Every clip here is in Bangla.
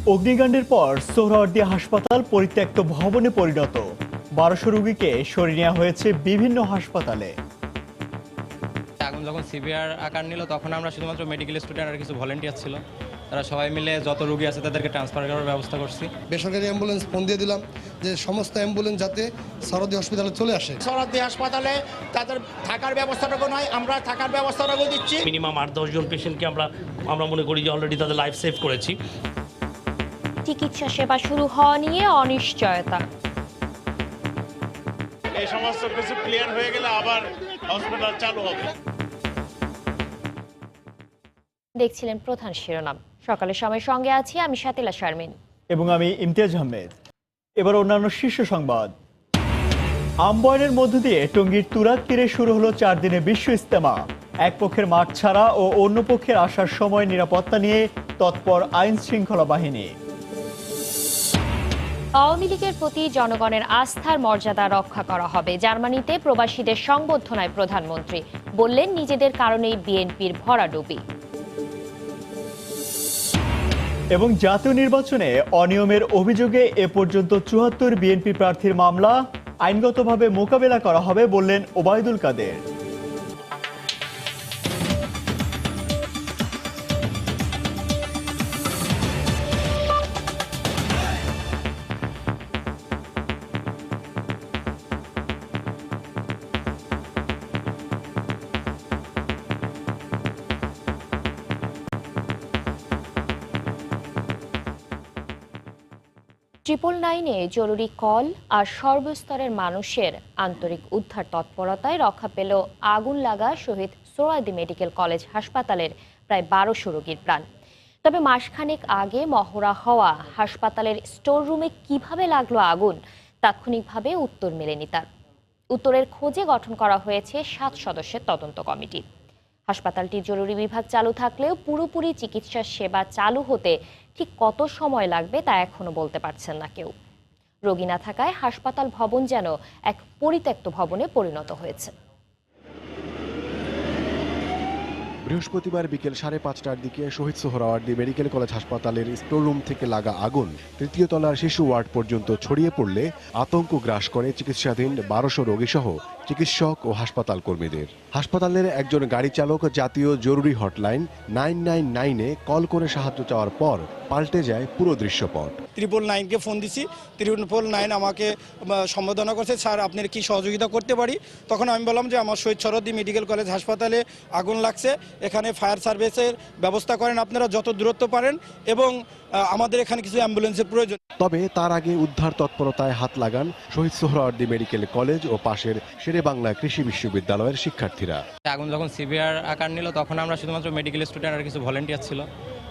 অগ্নিকাণ্ডের পর সোহরাওয়ার্দী হাসপাতাল পরিত্যক্ত ভবনে পরিণত। 1200 রোগীকে সরিয়ে নেওয়া হয়েছে বিভিন্ন হাসপাতালে। আগুন যখন সিভিয়ার আকার নিল তখন আমরা শুধুমাত্র মেডিকেল স্টুডেন্ট আর কিছু ভলেন্টিয়ার ছিল, তারা সবাই মিলে যত রোগী আছে তাদেরকে ট্রান্সফার করার ব্যবস্থা করছি। বেসরকারি অ্যাম্বুলেন্স ফোন দিয়ে দিলাম যে সমস্ত অ্যাম্বুলেন্স যাতে সোহরাওয়ার্দী হসপিটালে চলে আসে। সোহরাওয়ার্দী হাসপাতালে তাদের থাকার ব্যবস্থাটুকু নয়, আমরা থাকার ব্যবস্থাটুকু দিচ্ছি। মিনিমাম 8-10 জন পেশেন্টকে আমরা মনে করি যে অলরেডি তাদের লাইফ সেভ করেছি। চিকিৎসা সেবা শুরু হওয়া নিয়ে অনিশ্চয়তা। এই সমস্ত কিছু ক্লিয়ার হয়ে গেলে আবার হসপিটাল চালু হবে। দেখছিলেন প্রধান শিরোনাম। সকালের সময় সঙ্গে আছি আমি শাতিলা শারমিন এবং আমি ইমতিয়াজ আহমেদ। এবার অন্যান্য শীর্ষ সংবাদ। আমবয়নের মধ্য দিয়ে টঙ্গীর তুরাগ তীরে শুরু হলো 4 দিনের বিশ্ব ইজতেমা। এক পক্ষের মাঠ ছাড়া ও অন্য পক্ষের আসার সময় নিরাপত্তা নিয়ে তৎপর আইন শৃঙ্খলা বাহিনী। আওয়ামী লীগের প্রতি জনগণের আস্থার মর্যাদা রক্ষা করা হবে। জার্মানিতে প্রবাসীদের সংবর্ধনায় প্রধানমন্ত্রী বললেন, নিজেদের কারণেই বিএনপির ভরাডুবি। এবং জাতীয় নির্বাচনে অনিয়মের অভিযোগে এ পর্যন্ত 74 বিএনপি প্রার্থীর মামলা আইনগতভাবে মোকাবেলা করা হবে বললেন ওবায়দুল কাদের। ট্রিপল নাইনে জরুরি কল আর সর্বস্তরের মানুষের আন্তরিক উদ্ধার তৎপরতায় রক্ষা পেল আগুন লাগা শহীদ সোহরাওয়ার্দী মেডিকেল কলেজ হাসপাতালের প্রায় 1200 রোগীর প্রাণ। তবে মাসখানেক আগে মহড়া হওয়া হাসপাতালের স্টোর রুমে কিভাবে লাগলো আগুন, তাৎক্ষণিকভাবে উত্তর মেলেনি তার। উত্তরের খোঁজে গঠন করা হয়েছে 7 সদস্যের তদন্ত কমিটি। হাসপাতালটির জরুরি বিভাগ চালু থাকলেও পুরোপুরি চিকিৎসা সেবা চালু হতে ঠিক কত সময় লাগবে তা এখনো বলতে পারছেন না কেউ। রোগী না থাকায় হাসপাতাল ভবন যেন এক পরিত্যক্ত ভবনে পরিণত হয়েছে। বৃহস্পতিবার বিকেল 5:30টার দিকে শহীদ সোহরাওয়ার্দী মেডিকেল কলেজ হাসপাতালের স্টোর রুম থেকে লাগা আগুন তৃতীয় তলার শিশু ওয়ার্ড পর্যন্ত ছড়িয়ে পড়লে আতঙ্ক গ্রাস করে চিকিৎসাধীন 1200 রোগীসহ চিকিৎসক ও হাসপাতাল কর্মীদের। হাসপাতালের একজন গাড়ি চালক জাতীয় জরুরি হটলাইন 999-এ কল করে সাহায্য চাওয়ার পর পাল্টে যায় পুরো দৃশ্যপট। 999-কে ফোন দিছি, 999 আমাকে সম্বোধনা করছে, স্যার আপনার কি সহযোগিতা করতে পারি। তখন আমি বললাম যে আমার শহীদ সোহরাওয়ার্দী মেডিকেল কলেজ হাসপাতালে আগুন লাগছে, এখানে ফায়ার সার্ভিসের ব্যবস্থা করেন আপনারা যত দূরত্ব পারেন, এবং আমাদের এখানে কিছু অ্যাম্বুলেন্সের প্রয়োজন। তবে তার আগে উদ্ধার তৎপরতায় হাত লাগান শহীদ সোহরাওয়ার্দী মেডিকেল কলেজ ও পাশের শেরেবাংলা কৃষি বিশ্ববিদ্যালয়ের শিক্ষার্থীরা। আগুন যখন সিভিয়ার আকার নিল তখন আমরা শুধুমাত্র মেডিকেল স্টুডেন্ট আর কিছু ভলেন্টিয়ার ছিল,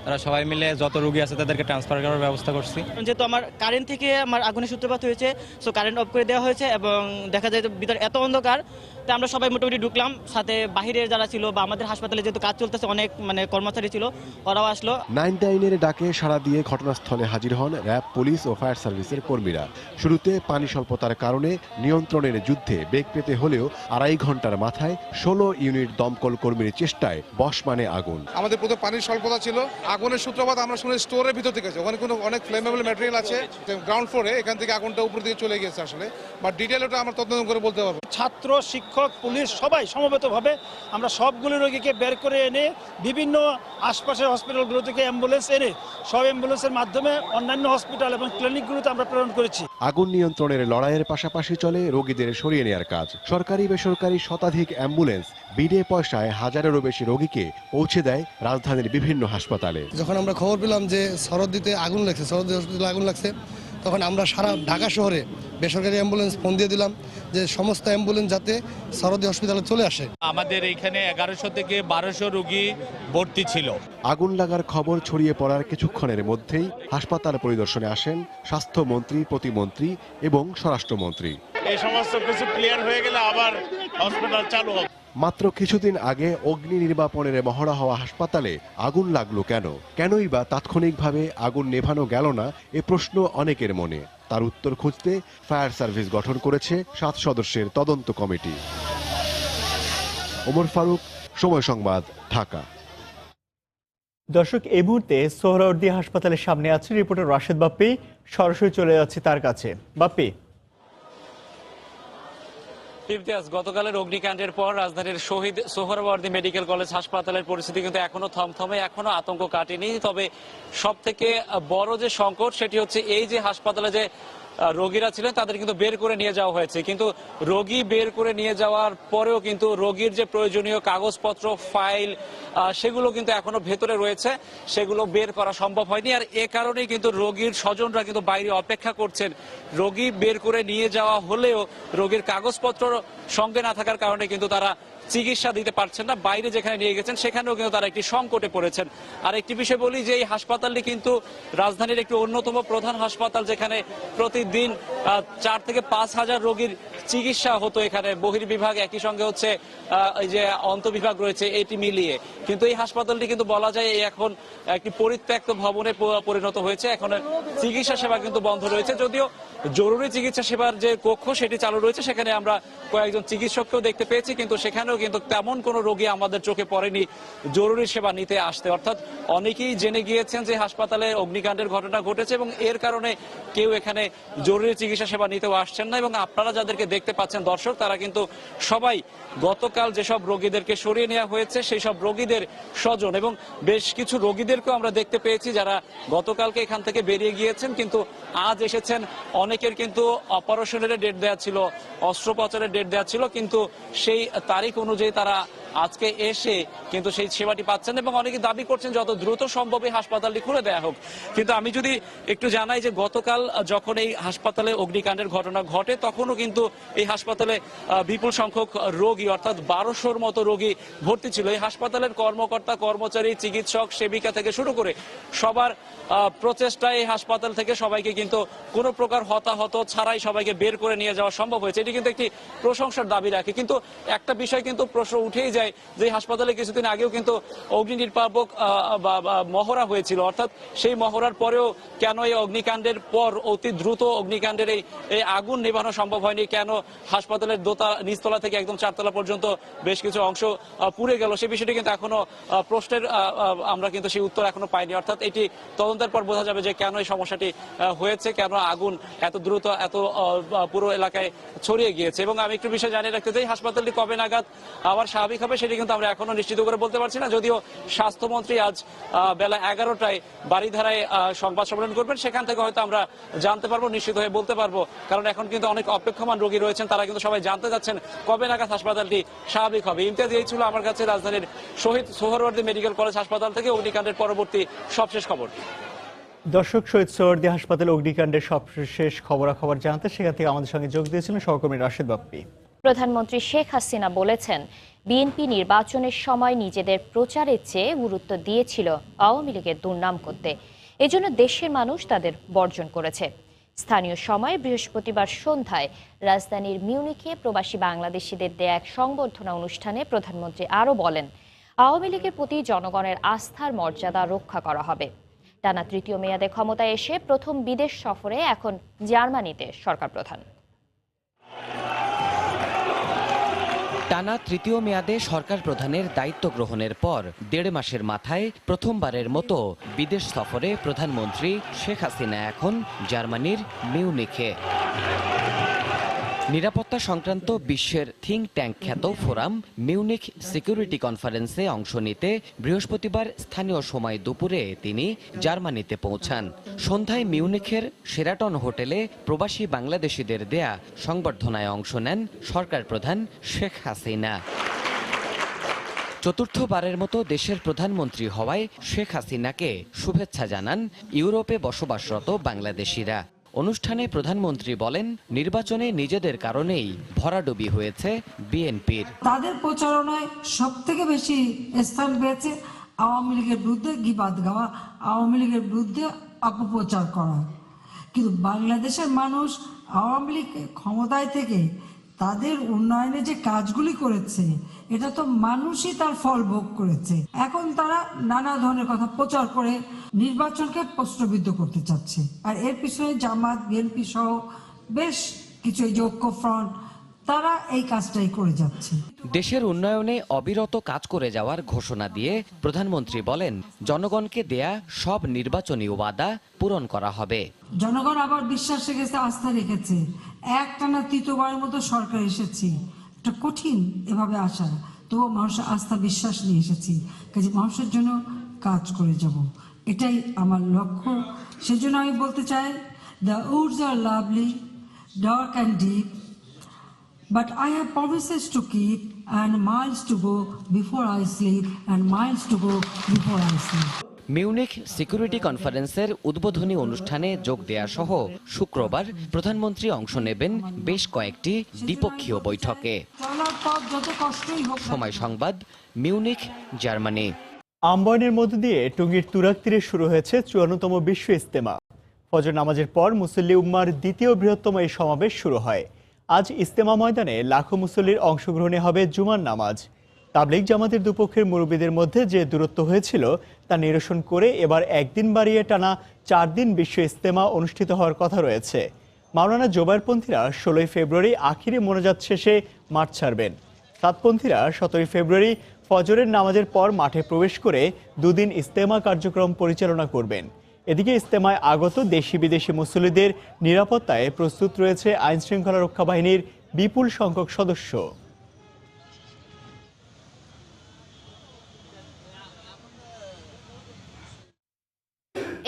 তারা সবাই মিলে যত রোগী আছে তাদেরকে ট্রান্সফার করার ব্যবস্থা করছি। যেহেতু আমার কারেন্ট থেকে আমার আগুনের সূত্রপাত হয়েছে, সো কারেন্ট অফ করে দেওয়া হয়েছে এবং দেখা যায় ভিতরে এত অন্ধকার, তো আমরা সবাই মোটামুটি ঢুকলাম। সাথে বাহিরের যারা ছিল বা আমাদের হাসপাতালে যেহেতু কাজ চলতেছে অনেক কর্মচারী ছিল, ওরাও আসলো। 999-এর ডাকে সাড়া দিয়ে ঘটনাস্থলে হাজির হন র্যাব, পুলিশ ও ফায়ার সার্ভিসের কর্মীরা। শুরুতে পানি স্বল্পতার কারণে নিয়ন্ত্রণের যুদ্ধে বেগ পেতে হলেও 2.5 ঘন্টার মাথায় 16 ইউনিট দমকল কর্মীর চেষ্টায় বশমানে আগুন। আমাদের প্রথম পানির স্বল্পতা ছিল, আগুনের সূত্রপাত আমরা শুনে স্টোরের ভিতর থেকে, ওখানে কোনো অনেক ফ্লেমেবল ম্যাটেরিয়াল আছে গ্রাউন্ড ফ্লোরে, এখান থেকে আগুনটা উপর দিকে চলে গেছে আসলে, বাট ডিটেল ওটা আমরা তদন্ত করে বলতে পারবো। ছাত্র, শিক্ষক, পুলিশ সবাই সমবেতভাবে আমরা সবগুলো রোগীকে বের করে এনে বিভিন্ন আশপাশের হসপিটালগুলো থেকে অ্যাম্বুলেন্স এনে সব অ্যাম্বুলেন্সের মাধ্যমে অন্যান্য হসপিটাল এবং ক্লিনিকগুলোতে আমরা প্রেরণ করেছি। আগুন নিয়ন্ত্রণের লড়াইয়ের পাশাপাশি চলে রোগীদের সরিয়ে নেওয়ার কাজ। সরকারি বেসরকারি শতাধিক অ্যাম্বুলেন্স বিনে পয়সায় হাজারেরও বেশি রোগীকে পৌঁছে দেয় রাজধানীর বিভিন্ন হাসপাতালে। যখন আমরা খবর পেলাম যে সোহরাওয়ার্দীতে আগুন লাগছে, সোহরাওয়ার্দী হসপিটালে আগুন লাগছে, তখন আমরা সারা ঢাকা শহরে বেসরকারি অ্যাম্বুলেন্স ফোন দিয়ে দিলাম যে সমস্ত অ্যাম্বুলেন্স যাতে সোহরাওয়ার্দী হসপিটালে চলে আসে। আমাদের এইখানে 1100 থেকে 1200 রোগী ভর্তি ছিল। আগুন লাগার খবর ছড়িয়ে পড়ার কিছুক্ষণের মধ্যেই হাসপাতাল পরিদর্শনে আসেন স্বাস্থ্যমন্ত্রী, প্রতিমন্ত্রী এবং স্বরাষ্ট্রমন্ত্রী। এই সমস্ত কিছু ক্লিয়ার হয়ে গেলে আবার হসপিটাল চালু হবে। মাত্র কিছুদিন আগে অগ্নি নির্বাপনের মহড়া হওয়া হাসপাতালে আগুন লাগলো কেন? কেনই বা তাৎক্ষণিকভাবে আগুন নেভানো গেল না, এ প্রশ্ন অনেকের মনে। তার উত্তর খুঁজতে ফায়ার সার্ভিস গঠন করেছে 7 সদস্যের তদন্ত কমিটি। ওমর ফারুক, সময় সংবাদ, ঢাকা। দর্শক, এই মুহূর্তে সোহরাওয়ার্দী হাসপাতালের সামনে আছে রিপোর্টার রাশেদ বাপ্পি। সরাসরি চলে যাচ্ছে তার কাছে। বাপ্পি। ইমতিয়াজ, গতকালের অগ্নিকাণ্ডের পর রাজধানীর শহীদ সোহরাওয়ার্দী মেডিকেল কলেজ হাসপাতালের পরিস্থিতি কিন্তু এখনো থমথমে, এখনো আতঙ্ক কাটেনি। তবে সব থেকে বড় যে সংকট সেটি হচ্ছে এই যে হাসপাতালে যে রোগীরা ছিলেন তাদের কিন্তু বের করে নিয়ে যাওয়া হয়েছে, কিন্তু রোগী বের করে নিয়ে যাওয়ার পরেও কিন্তু রোগীর যে প্রয়োজনীয় কাগজপত্র, ফাইল, সেগুলো কিন্তু এখনো ভেতরে রয়েছে, সেগুলো বের করা সম্ভব হয়নি। আর এ কারণেই কিন্তু রোগীর স্বজনরা কিন্তু বাইরে অপেক্ষা করছেন। রোগী বের করে নিয়ে যাওয়া হলেও রোগীর কাগজপত্র সঙ্গে না থাকার কারণে কিন্তু তারা চিকিৎসা দিতে পারছেন না। বাইরে যেখানে নিয়ে গেছেন সেখানেও কিন্তু তারা একটি সংকটে পড়েছেন। আর একটি বিষয় বলি যে এই হাসপাতালটি কিন্তু রাজধানীর একটি অন্যতম প্রধান হাসপাতাল, যেখানে প্রতিদিন 4 থেকে 5 হাজার রোগীর চিকিৎসা হতো এখানে, বহির্বিভাগ একই সঙ্গে হচ্ছে এই যে অন্তঃবিভাগ রয়েছে, এটি মিলিয়ে। কিন্তু এই হাসপাতালটি কিন্তু বলা যায় এখন একটি পরিত্যক্ত ভবনে পরিণত হয়েছে। এখন চিকিৎসা সেবা কিন্তু বন্ধ রয়েছে, যদিও জরুরি চিকিৎসা সেবার যে কক্ষ সেটি চালু রয়েছে, সেখানে আমরা কয়েকজন চিকিৎসককেও দেখতে পেয়েছি, কিন্তু সেখানেও কিন্তু তেমন কোনো রোগী আমাদের চোখে পড়েনি জরুরি সেবা নিতে আসতে। অর্থাৎ অনেকেই জেনে গিয়েছেন যে হাসপাতালে অগ্নিকাণ্ডের ঘটনা ঘটেছে এবং এর কারণে কেউ এখানে জরুরি চিকিৎসা সেবা নিতেও আসছেন না। এবং আপনারা যাদেরকে দেখতে পাচ্ছেন দর্শক, তারা কিন্তু সবাই গতকাল যেসব রোগীদেরকে সরিয়ে নেওয়া হয়েছে সেই সব রোগীদের স্বজন, এবং বেশ কিছু রোগীদেরকেও আমরা দেখতে পেয়েছি যারা গতকালকে এখান থেকে বেরিয়ে গিয়েছেন কিন্তু আজ এসেছেন। অনেকের কিন্তু অপারেশনের ডেট দেওয়া ছিল, অস্ত্রোপচারের ডেট দেওয়া ছিল, কিন্তু সেই তারিখ অনুযায়ী তারা আজকে এসে কিন্তু সেই সেবাটি পাচ্ছেন এবং অনেকে দাবি করছেন যত দ্রুত সম্ভব এই হাসপাতালটি খুলে দেওয়া হোক। কিন্তু আমি যদি একটু জানাই যে গতকাল যখন এই হাসপাতালে অগ্নিকাণ্ডের ঘটনা ঘটে তখনও কিন্তু এই হাসপাতালে বিপুল সংখ্যক রোগী, অর্থাৎ 1200-র মতো রোগী ভর্তি ছিল। এই হাসপাতালের কর্মকর্তা, কর্মচারী, চিকিৎসক, সেবিকা থেকে শুরু করে সবার প্রচেষ্টায় এই হাসপাতাল থেকে সবাইকে কিন্তু কোনো প্রকার হতাহত ছাড়াই সবাইকে বের করে নিয়ে যাওয়া সম্ভব হয়েছে। এটি কিন্তু একটি প্রশংসার দাবি রাখে। কিন্তু একটা বিষয় কিন্তু প্রশ্ন উঠেই যায় যে হাসপাতালে কিছুদিন আগেও কিন্তু অগ্নি নির্বাপক মহড়া হয়েছিল, অর্থাৎ সেই মহড়ার পরেও কেন এই অগ্নিকাণ্ডের পর অতি দ্রুত অগ্নিকাণ্ডের এই আগুন নেভানো সম্ভব হয়নি, কেন হাসপাতালের নিচতলা থেকে একদম 4 তলা পর্যন্ত বেশ কিছু অংশ পুড়ে গেল, সেই বিষয়টি কিন্তু এখনো প্রশ্নের আমরা কিন্তু সেই উত্তর এখনো পাইনি। অর্থাৎ এটি তদন্তের পর বোঝা যাবে যে কেন এই সমস্যাটি হয়েছে, কেন আগুন এত দ্রুত এত পুরো এলাকায় ছড়িয়ে গিয়েছে। এবং আমি একটু বিষয় জানিয়ে রাখতে চাই, হাসপাতালটি কবে নাগাদ আবার স্বাভাবিক হবে সেটি কিন্তু আমরা এখনো নিশ্চিত করে বলতে পারছি না, যদিও স্বাস্থ্যমন্ত্রী আজ বেলা 11টায় বারিধারায় সংবাদ সম্মেলন করবেন, সেখান থেকে হয়তো আমরা জানতে পারবো, নিশ্চিত হয়ে বলতে পারবো। কারণ এখন কিন্তু অনেক অপেক্ষমান রোগী রয়েছেন, তারা কিন্তু সবাই জানতে যাচ্ছেন কবে নাগাদ হাসপাতালটি স্বাভাবিক হবে। ইমতিয়াজ, এই ছিল আমার কাছে রাজধানীর শহীদ সোহরাওয়ার্দী মেডিকেল কলেজ হাসপাতাল থেকে অগ্নিকাণ্ডের পরবর্তী সবশেষ খবর। দর্শক, শহীদ সোহরাওয়ার্দী হাসপাতালে অগ্নিকাণ্ডের সবশেষ খবরাখবর জানতে সেখান থেকে আমাদের সঙ্গে যোগ দিয়েছিলেন সহকর্মী রাশেদ বাপ্পি। প্রধানমন্ত্রী শেখ হাসিনা বলেছেন, বিএনপি নির্বাচনের সময় নিজেদের প্রচারের চেয়ে গুরুত্ব দিয়েছিল আওয়ামী লীগের দুর্নাম করতে, এজন্য দেশের মানুষ তাদের বর্জন করেছে। স্থানীয় সময় বৃহস্পতিবার সন্ধ্যায় রাজধানীর মিউনিখে প্রবাসী বাংলাদেশিদের দেয়া এক সংবর্ধনা অনুষ্ঠানে প্রধানমন্ত্রী আরও বলেন, আওয়ামী লীগের প্রতি জনগণের আস্থার মর্যাদা রক্ষা করা হবে। টানা 3য় মেয়াদে ক্ষমতায় এসে প্রথম বিদেশ সফরে এখন জার্মানিতে সরকার প্রধান। টানা 3য় মেয়াদে সরকার প্রধানের দায়িত্ব গ্রহণের পর 1.5 মাসের মাথায় প্রথমবারের মতো বিদেশ সফরে প্রধানমন্ত্রী শেখ হাসিনা এখন জার্মানির মিউনিখে। নিরাপত্তা সংক্রান্ত বিশ্বের থিঙ্ক ট্যাঙ্ক খ্যাত ফোরাম মিউনিখ সিকিউরিটি কনফারেন্সে অংশ নিতে বৃহস্পতিবার স্থানীয় সময় দুপুরে তিনি জার্মানিতে পৌঁছান। সন্ধ্যায় মিউনিখের শেরাটন হোটেলে প্রবাসী বাংলাদেশিদের দেয়া সংবর্ধনায় অংশ নেন সরকার প্রধান শেখ হাসিনা। চতুর্থবারের মতো দেশের প্রধানমন্ত্রী হওয়ায় শেখ হাসিনাকে শুভেচ্ছা জানান ইউরোপে বসবাসরত বাংলাদেশিরা। অনুষ্ঠানে প্রধানমন্ত্রী বলেন, নির্বাচনে নিজেদের কারণেই ভরাডুবি হয়েছে বিএনপির। তাদের প্রচারণায় সবথেকে বেশি স্থান পেয়েছে আওয়ামী লীগের বিরুদ্ধে গিবাদ গাওয়া, আওয়ামী লীগের বিরুদ্ধে অপপ্রচার করা। কিন্তু বাংলাদেশের মানুষ আওয়ামী লীগ ক্ষমতায় থেকে তাদের উন্নয়নে যে কাজগুলি করেছে এটা তো মানুষই তার ফল ভোগ করেছে। এখন তারা নানা ধরনের কথা প্রচার করে নির্বাচনকে প্রশ্নবিদ্ধ করতে চাচ্ছে। আর এর পিছনে জামাত, বিএনপি সহ বেশ কিছু এই যে ঐক্য ফ্রন্ট তারা এই কাজটাই করে যাচ্ছে। দেশের উন্নয়নে অবিরত কাজ করে যাওয়ার ঘোষণা দিয়ে প্রধানমন্ত্রী বলেন, জনগণকে দেয়া সব নির্বাচনী ওয়াদা পূরণ করা হবে। জনগণ আবার বিশ্বাস রেখেছে, আস্থা রেখেছে। একটানা তৃতীয়বারের মতো সরকার এসেছি, একটা কঠিন এভাবে আসা, তবুও মানুষের আস্থা বিশ্বাস নিয়ে এসেছি। কাজে মানুষের জন্য কাজ করে যাব, এটাই আমার লক্ষ্য। সেজন্য আমি বলতে চাই, the woods are lovely, dark and deep, but I have promises to keep and miles to go before I sleep and miles to go before I sleep. Munich security কনফারেন্সের উদ্বোধনী অনুষ্ঠানে যোগ দেয়া সহ শুক্রবার প্রধানমন্ত্রী অংশ নেবেন বেশ কয়েকটি দ্বিপক্ষীয় বৈঠকে। চলার পথ যত কষ্টই হোক। সময় সংবাদ, মিউনিখ, জার্মানি। আম্বয়নের মধ্য দিয়ে টঙ্গীর তুরাগ তীরে শুরু হয়েছে 54তম বিশ্ব ইজতেমা। ফজর নামাজের পর মুসল্লি উম্মার দ্বিতীয় বৃহত্তম এই সমাবেশ শুরু হয়। আজ ইজতেমা ময়দানে লাখো মুসল্লির অংশগ্রহণে হবে জুমার নামাজ। তাবলিগ জামাতের দুপক্ষের মুরব্বীদের মধ্যে যে দূরত্ব হয়েছিল তা নিরসন করে এবার একদিন বাড়িয়ে টানা 4 দিন বিশ্ব ইজতেমা অনুষ্ঠিত হওয়ার কথা রয়েছে। মাওলানা জোবায়েরপন্থীরা 16 ফেব্রুয়ারি আখিরি মোনাজাত শেষে মাঠ ছাড়বেন। সাতপন্থীরা 17 ফেব্রুয়ারি ফজরের নামাজের পর মাঠে প্রবেশ করে দুদিন ইজতেমা কার্যক্রম পরিচালনা করবেন। এদিকে ইজতেমায় আগত দেশি বিদেশি মুসল্লিদের নিরাপত্তায় প্রস্তুত রয়েছে আইনশৃঙ্খলা রক্ষা বাহিনীর বিপুল সংখ্যক সদস্য।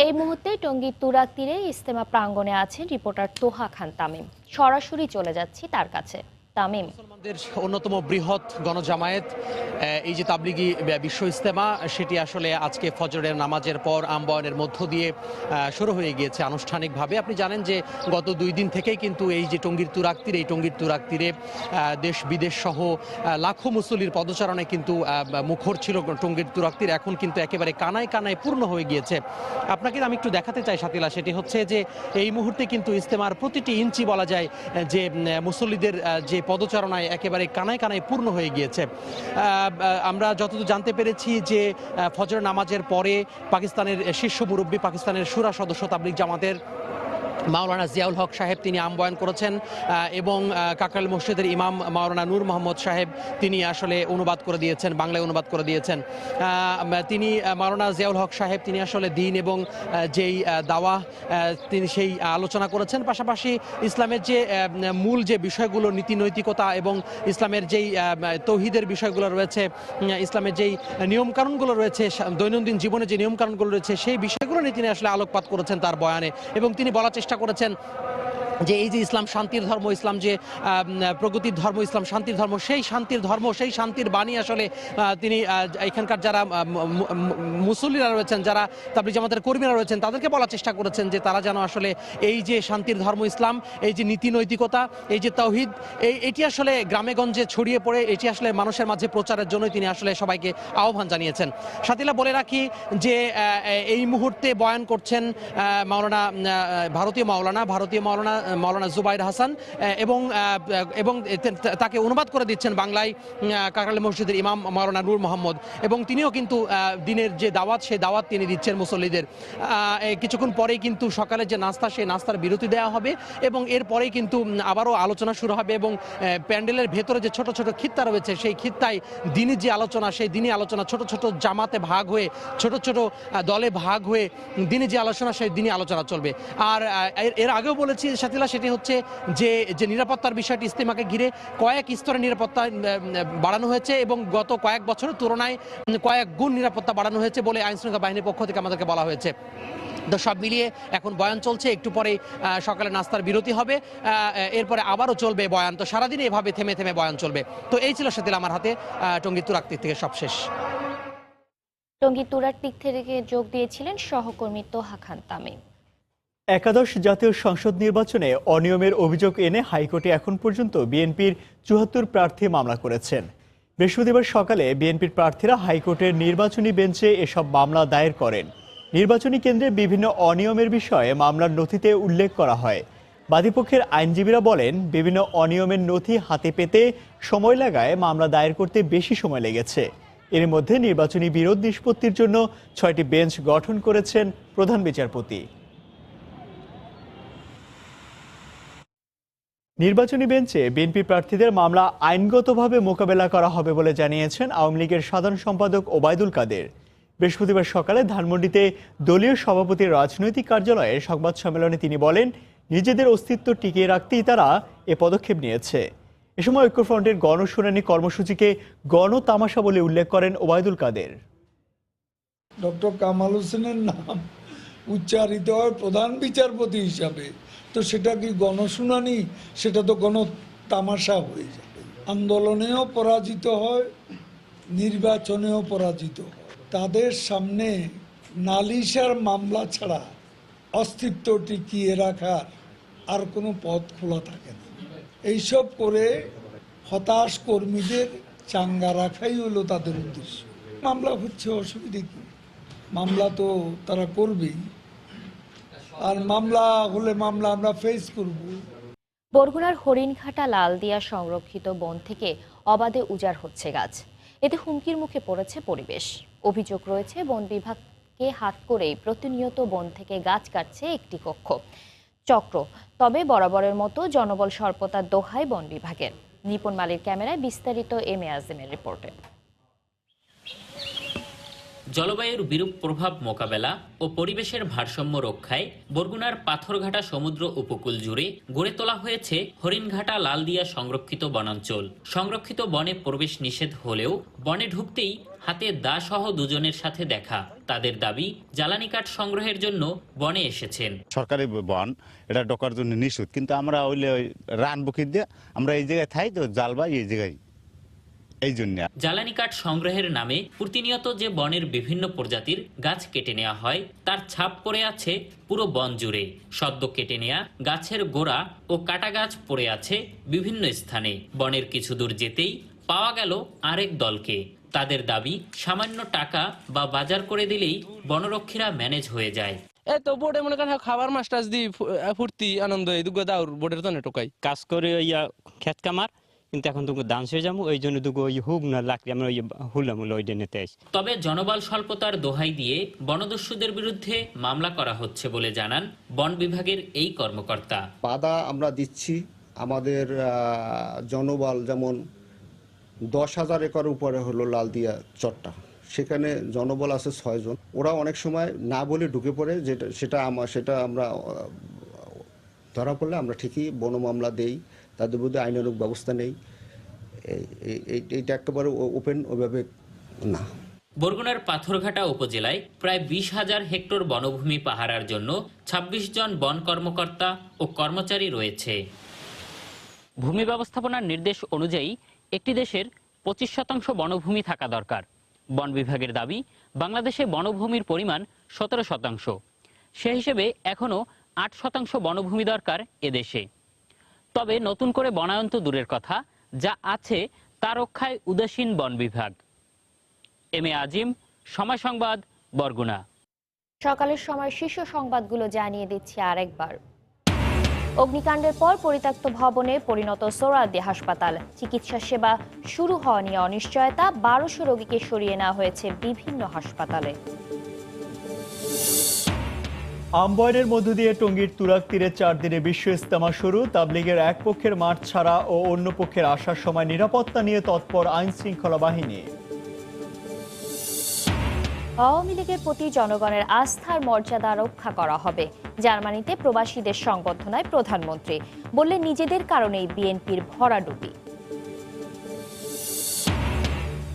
এই মুহূর্তে টঙ্গীর তুরাগ তীরে ইজতেমা প্রাঙ্গণে আছেন রিপোর্টার তোহা খান তামিম। সরাসরি চলে যাচ্ছি তার কাছে। তামিম, মুসলমানদের অন্যতম বৃহৎ গণজামায়াত এই যে তাবলিগি বিশ্ব ইজতেমা, সেটি আসলে আজকে ফজরের নামাজের পর আম্বয়নের মধ্য দিয়ে শুরু হয়ে গিয়েছে আনুষ্ঠানিকভাবে। আপনি জানেন যে গত 2 দিন থেকেই কিন্তু এই যে টঙ্গীর তুরাগ তীরে, এই টঙ্গীর তুরাগ তীরে দেশ বিদেশ সহ লাখো মুসল্লির পদচারণে কিন্তু মুখর ছিল টঙ্গীর তুরাগ তীর। এখন কিন্তু একেবারে কানায় কানায় পূর্ণ হয়ে গিয়েছে। আপনাকে আমি একটু দেখাতে চাই সাথীলা, সেটি হচ্ছে যে এই মুহূর্তে কিন্তু ইজতেমার প্রতিটি ইঞ্চি বলা যায় যে মুসল্লিদের যে পদচারণায় একেবারে কানায় কানায় পূর্ণ হয়ে গিয়েছে। আমরা যতদূর জানতে পেরেছি যে ফজর নামাজের পরে পাকিস্তানের শীর্ষ মুরব্বী, পাকিস্তানের শুরা সদস্য তাবলিগ জামাতের মাওলানা জিয়াউল হক সাহেব তিনি আহ্বান করেছেন এবং কাকরাইল মসজিদের ইমাম মাওলানা নূর মোহাম্মদ সাহেব তিনি আসলে অনুবাদ করে দিয়েছেন, বাংলায় অনুবাদ করে দিয়েছেন। তিনি মাওলানা জিয়াউল হক সাহেব তিনি আসলে দ্বীন এবং যেই দাওয়া তিনি সেই আলোচনা করেছেন। পাশাপাশি ইসলামের যে মূল যে বিষয়গুলো, নীতি নৈতিকতা এবং ইসলামের যেই তৌহিদের বিষয়গুলো রয়েছে, ইসলামের যেই নিয়মকানুনগুলো রয়েছে, দৈনন্দিন জীবনে যে নিয়মকানুনগুলো রয়েছে, সেই বিষয়গুলো নিয়ে তিনি আসলে আলোকপাত করেছেন তার বয়ানে। এবং তিনি বলার চেষ্টা করেছেন যে এই যে ইসলাম শান্তির ধর্ম, ইসলাম যে প্রগতির ধর্ম, ইসলাম শান্তির ধর্ম, সেই শান্তির ধর্ম, সেই শান্তির বাণী আসলে তিনি এখানকার যারা মুসল্লিরা রয়েছেন, যারা তাবলিগ জামাতের কর্মীরা রয়েছেন, তাদেরকে বলার চেষ্টা করেছেন যে তারা যেন আসলে এই যে শান্তির ধর্ম ইসলাম, এই যে নীতি নৈতিকতা, এই যে তাওহীদ, এটি আসলে গ্রামে গঞ্জে ছড়িয়ে পড়ে এটি আসলে মানুষের মাঝে প্রচারের জন্যই তিনি আসলে সবাইকে আহ্বান জানিয়েছেন। সাথীলা, বলে রাখি যে এই মুহূর্তে বয়ান করছেন ভারতীয় মাওলানা জুবাইর হাসান এবং তাকে অনুবাদ করে দিচ্ছেন বাংলায় কাকরাইল মসজিদের ইমাম মাওলানা নূর মোহাম্মদ। এবং তিনিও কিন্তু দিনের যে দাওয়াত, সেই দাওয়াত তিনি দিচ্ছেন মুসল্লিদের। কিছুক্ষণ পরেই কিন্তু সকালের যে নাস্তা, সেই নাস্তার বিরতি দেওয়া হবে এবং এরপরেই কিন্তু আবারও আলোচনা শুরু হবে এবং প্যান্ডেলের ভেতরে যে ছোট ছোট খিত্তা রয়েছে, সেই খিত্তায় দিনের যে আলোচনা, সেই দিনই আলোচনা ছোট ছোট জামাতে ভাগ হয়ে, ছোট ছোট দলে ভাগ হয়ে দিনে যে আলোচনা, সেই দিনই আলোচনা চলবে। আর এর আগেও বলেছি সাথীলা, সেটি হচ্ছে যে নিরাপত্তার বিষয়টি ইজতেমাকে ঘিরে কয়েক স্তরে নিরাপত্তা বাড়ানো হয়েছে এবং গত কয়েক বছরের তুলনায় কয়েক গুণ নিরাপত্তা বাড়ানো হয়েছে বলে আইনশৃঙ্খলা বাহিনীর পক্ষ থেকে আমাদেরকে বলা হয়েছে। তো সব মিলিয়ে এখন বয়ান চলছে, একটু পরে সকালে নাস্তার বিরতি হবে, এরপরে আবারও চলবে বয়ান। তো সারাদিন এভাবে থেমে থেমে বয়ান চলবে। তো এই ছিল সাথীলা আমার হাতে টঙ্গী তুরাগ তীর থেকে সবশেষ। টঙ্গী তুরাগ তীর থেকে যোগ দিয়েছিলেন সহকর্মী তোহা খান তামিম। একাদশ জাতীয় সংসদ নির্বাচনে অনিয়মের অভিযোগ এনে হাইকোর্টে এখন পর্যন্ত বিএনপির 74 প্রার্থী মামলা করেছেন। বৃহস্পতিবার সকালে বিএনপির প্রার্থীরা হাইকোর্টের নির্বাচনী বেঞ্চে এসব মামলা দায়ের করেন। নির্বাচনী কেন্দ্রে বিভিন্ন অনিয়মের বিষয়ে মামলার নথিতে উল্লেখ করা হয়। বাদীপক্ষের আইনজীবীরা বলেন, বিভিন্ন অনিয়মের নথি হাতে পেতে সময় লাগায় মামলা দায়ের করতে বেশি সময় লেগেছে। এর মধ্যে নির্বাচনী বিরোধ নিষ্পত্তির জন্য 6টি বেঞ্চ গঠন করেছেন প্রধান বিচারপতি। নির্বাচনী বেঞ্চে বিএনপি প্রার্থীদের মামলা আইনগতভাবে মোকাবেলা করা হবে বলে জানিয়েছেন আওয়ামী লীগের সাধারণ সম্পাদক ওবায়দুল কাদের। বৃহস্পতিবার সকালে ধানমন্ডিতে দলীয় সভাপতির রাজনৈতিক কার্যালয়ে সংবাদ সম্মেলনে তিনি বলেন, নিজেদের অস্তিত্ব টিকিয়ে রাখতেই তারা এ পদক্ষেপ নিয়েছে। এ সময় ঐক্যফ্রন্টের গণশুনানি কর্মসূচিকে গণতামাশা বলে উল্লেখ করেন ওবায়দুল কাদের। ডক্টর কামাল হোসেনের নাম উচ্চারিত হয় প্রধান বিচারপতি হিসাবে, তো সেটা কি গণশুনানি? সেটা তো গণতামাশা হয়ে যাবে। আন্দোলনেও পরাজিত হয়, নির্বাচনেও পরাজিত হয়। তাদের সামনে নালিশার মামলা ছাড়া অস্তিত্ব টিকিয়ে রাখার আর কোনো পথ খোলা থাকে না। এইসব করে হতাশ কর্মীদের চাঙ্গা রাখাই হলো তাদের উদ্দেশ্য। মামলা হচ্ছে, অসুবিধে কি? মামলা তো তারা করবেই, আর মামলা হলে মামলা আমরা ফেস করব। বরগুনার হরিণঘাটা লালদিয়া সংরক্ষিত বন থেকে অবাধে উজাড় হচ্ছে গাছ। এতে হুমকির মুখে পড়েছে পরিবেশ। অভিযোগ রয়েছে বন বিভাগকে হাত করেই প্রতিনিয়ত বন থেকে গাছ কাটছে একটি কক্ষ চক্র। তবে বরাবরের মতো জনবল স্বল্পতার দোহাই বন বিভাগের। নিপুণ মালির ক্যামেরায় বিস্তারিত এম এ আজিমের রিপোর্টে। জলবায়ুর বিরূপ প্রভাব মোকাবেলা ও পরিবেশের ভারসাম্য রক্ষায় বরগুনার পাথরঘাটা সমুদ্র উপকূল জুড়ে গড়ে তোলা হয়েছে হরিণঘাটা লালদিয়া সংরক্ষিত বনাঞ্চল। সংরক্ষিত বনে প্রবেশ নিষেধ হলেও বনে ঢুকতেই হাতে দা সহ দুজনের সাথে দেখা। তাদের দাবি, জ্বালানি কাঠ সংগ্রহের জন্য বনে এসেছেন। সরকারি বন, এটা ঢোকার জন্য নিষেধ, কিন্তু আমরা ওইলে রান বুকির দিয়ে আমরা এই জায়গায় থাই, তো জালবা এই জায়গায় এই জন্য। জ্বালানি কাঠ সংগ্রহের নামে প্রতিনিয়ত যে বনের বিভিন্ন প্রজাতির গাছ কেটে নেওয়া হয় তার ছাপ পড়ে আছে পুরো বন জুড়ে। সদ্য কেটে নেওয়া গাছের গোড়া ও কাটা গাছ পড়ে আছে বিভিন্ন স্থানে। বনের কিছু দূর যেতেই পাওয়া গেল আরেক দলকে। তাদের দাবি, সামান্য টাকা বা বাজার করে দিলেই বনরক্ষীরা ম্যানেজ হয়ে যায়। এই তো বোর্ডে মনে করেন খাবার মাছ টাছ দি ফুর্তি আনন্দ এই দুগো দাও বোর্ডের তো টোকাই কাজ করে ইয়া খেত কামার, কিন্তু এখন তুমি ডান্স হয়ে যাবো, ওই জন্য দুগো ওই হুব না লাকড়ি আমরা ওই হুলাম ওই ডেনেতে আসি। তবে জনবল স্বল্পতার দোহাই দিয়ে বনদস্যুদের বিরুদ্ধে মামলা করা হচ্ছে বলে জানান বন বিভাগের এই কর্মকর্তা। বাধা আমরা দিচ্ছি। আমাদের জনবল যেমন 10,000 একর উপরে হলো লালদিয়া চরটা, সেখানে জনবল আছে 6 জন। ওরা অনেক সময় না বলে ঢুকে পড়ে, সেটা আমরা ধরা পড়লে আমরা ঠিকই বন মামলা দেই, তাদের বিরুদ্ধে আইনানুগ ব্যবস্থা নেই। এইটা একেবারে ওপেন ওইভাবে না। বরগুনার পাথরঘাটা উপজেলায় প্রায় 20,000 হেক্টর বনভূমি পাহারার জন্য 26 জন বন কর্মকর্তা ও কর্মচারী রয়েছে। ভূমি ব্যবস্থাপনার নির্দেশ অনুযায়ী একটি দেশের 25% বনভূমি থাকা দরকার। বন বিভাগের দাবি, বাংলাদেশে বনভূমির পরিমাণ 17%। সে হিসেবে এখনও 8% বনভূমি দরকার এদেশে। তবে নতুন করে বনায়ন তো দূরের কথা, যা আছে তা রক্ষায় উদাসীন বন বিভাগ। এম এ আজিম, সময় সংবাদ, বরগুনা। সকালের সময় শীর্ষ সংবাদগুলো জানিয়ে দিচ্ছি আরেকবার। অগ্নিকাণ্ডের পর পরিত্যক্ত ভবনে পরিণত সোহরাওয়ার্দী হাসপাতাল। চিকিৎসা সেবা শুরু হওয়া নিয়ে অনিশ্চয়তা। 1200 রোগীকে সরিয়ে নেওয়া হয়েছে বিভিন্ন হাসপাতালে। আমবয়নের মধ্য দিয়ে টঙ্গীর তুরাগ তীরে 4 দিনে বিশ্ব ইজতেমা শুরু। তাবলিগের এক পক্ষের মাঠ ছাড়া ও অন্য পক্ষের আসার সময় নিরাপত্তা নিয়ে তৎপর আইন শৃঙ্খলা বাহিনী। আওয়ামী লীগের প্রতি জনগণের আস্থার মর্যাদা রক্ষা করা হবে। জার্মানিতে প্রবাসীদের সংবর্ধনায় প্রধানমন্ত্রী বললেন, নিজেদের কারণেই বিএনপির ভরাডুবি।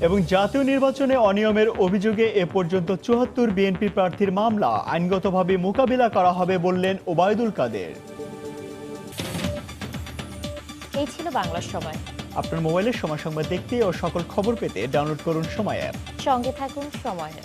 এবং জাতীয় নির্বাচনে অনিয়মের অভিযোগে এ পর্যন্ত 74 বিএনপি প্রার্থীর মামলা আইনগতভাবে মোকাবিলা করা হবে বললেন ওবায়দুল কাদের। এই ছিল বাংলার সময়। আপনার মোবাইলের সময় সংবাদ দেখতে ও সকল খবর পেতে ডাউনলোড করুন সময় অ্যাপ। সঙ্গে থাকুন সময়।